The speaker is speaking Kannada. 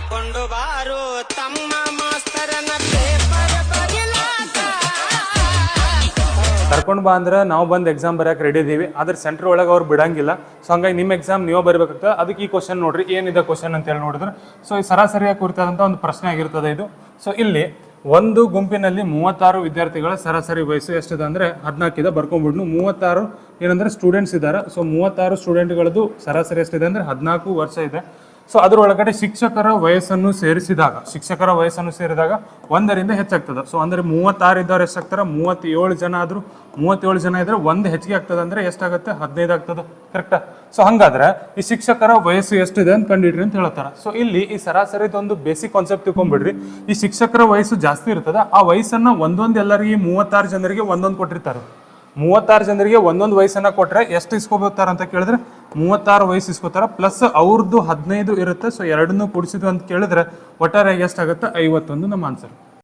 ಕರ್ಕೊಂಡು ಬಾರು ತಮ್ಮ ಮಾಸ್ತರನ ಪೇಪರ್ ಬರಿಲಾಕ. ಕರ್ಕೊಂಡು ಬಾ ಅಂದ್ರೆ ನಾವು ಬಂದು ಎಕ್ಸಾಮ್ ಬರೆಯಕ್ಕೆ ರೆಡಿ ಇದೀವಿ, ಆದ್ರೆ ಸೆಂಟರ್ ಒಳಗೆ ಅವ್ರು ಬಿಡಂಗಿಲ್ಲ. ಸೊ ಹಂಗಾಗಿ ನಿಮ್ಮ ಎಕ್ಸಾಮ್ ನೀವು ಬರಬೇಕಾಗ್ತದೆ. ಅದಕ್ಕೆ ಈ ಕ್ವಶನ್ ನೋಡ್ರಿ, ಏನಿದೆ ಕ್ವಶನ್ ಅಂತ ಹೇಳಿ ನೋಡಿದ್ರೆ, ಸೊ ಈ ಸರಾಸರಿಯಾಗಿ ಕುರಿತಾದಂಥ ಒಂದು ಪ್ರಶ್ನೆ ಆಗಿರ್ತದೆ ಇದು. ಸೊ ಇಲ್ಲಿ ಒಂದು ಗುಂಪಿನಲ್ಲಿ 36 ವಿದ್ಯಾರ್ಥಿಗಳ ಸರಾಸರಿ ವಯಸ್ಸು ಎಷ್ಟಿದೆ ಅಂದರೆ 14 ಇದೆ. ಬರ್ಕೊಂಡ್ಬಿಡ್ನು 36 ಏನಂದ್ರೆ ಸ್ಟೂಡೆಂಟ್ಸ್ ಇದ್ದಾರೆ. ಸೊ 36 ಸ್ಟೂಡೆಂಟ್ಗಳದ್ದು ಸರಾಸರಿ ಎಷ್ಟಿದೆ ಅಂದರೆ 14 ವರ್ಷ ಇದೆ. ಸೊ ಅದರೊಳಗಡೆ ಶಿಕ್ಷಕರ ವಯಸ್ಸನ್ನು ಸೇರಿಸಿದಾಗ 1ರಿಂದ ಹೆಚ್ಚಾಗ್ತದೆ. ಸೊ ಅಂದರೆ 36 ಇದ್ದವ್ರು ಎಷ್ಟಾಗ್ತಾರೆ, 37 ಜನ ಆದರೂ 37 ಜನ ಇದ್ರೆ ಒಂದು ಹೆಚ್ಚಿಗೆ ಆಗ್ತದೆ ಅಂದರೆ ಎಷ್ಟಾಗುತ್ತೆ, 15 ಆಗ್ತದೆ. ಕರೆಕ್ಟಾ? ಸೊ ಹಂಗಾದ್ರೆ ಈ ಶಿಕ್ಷಕರ ವಯಸ್ಸು ಎಷ್ಟಿದೆ ಅಂತ ಕಂಡಿಡ್ರಿ ಅಂತ ಹೇಳ್ತಾರೆ. ಸೊ ಇಲ್ಲಿ ಈ ಸರಾಸರಿದೊಂದು ಬೇಸಿಕ್ ಕಾನ್ಸೆಪ್ಟ್ ತಿಳ್ಕೊಂಡ್ಬಿಡ್ರಿ. ಈ ಶಿಕ್ಷಕರ ವಯಸ್ಸು ಜಾಸ್ತಿ ಇರ್ತದೆ, ಆ ವಯಸ್ಸನ್ನ ಎಲ್ಲರಿಗೆ 36 ಜನರಿಗೆ ಒಂದೊಂದು ಕೊಟ್ಟಿರ್ತಾರೆ. 36 ಜನರಿಗೆ ಒಂದೊಂದು ವಯಸ್ಸನ್ನ ಕೊಟ್ರೆ ಎಷ್ಟು ಇಸ್ಕೋಬೋತಾರ ಅಂತ ಕೇಳಿದ್ರೆ 36 ವಯಸ್ಸು ಇಸ್ಕೋತಾರ, ಪ್ಲಸ್ ಅವ್ರದ್ದು 15 ಇರುತ್ತೆ. ಸೊ ಎರಡನ್ನೂ ಕೂಡಿಸಿದ್ವಿ ಅಂತ ಕೇಳಿದ್ರೆ ಒಟ್ಟಾರೆ ಎಷ್ಟಾಗುತ್ತೆ, 51 ನಮ್ಮ ಆನ್ಸರ್.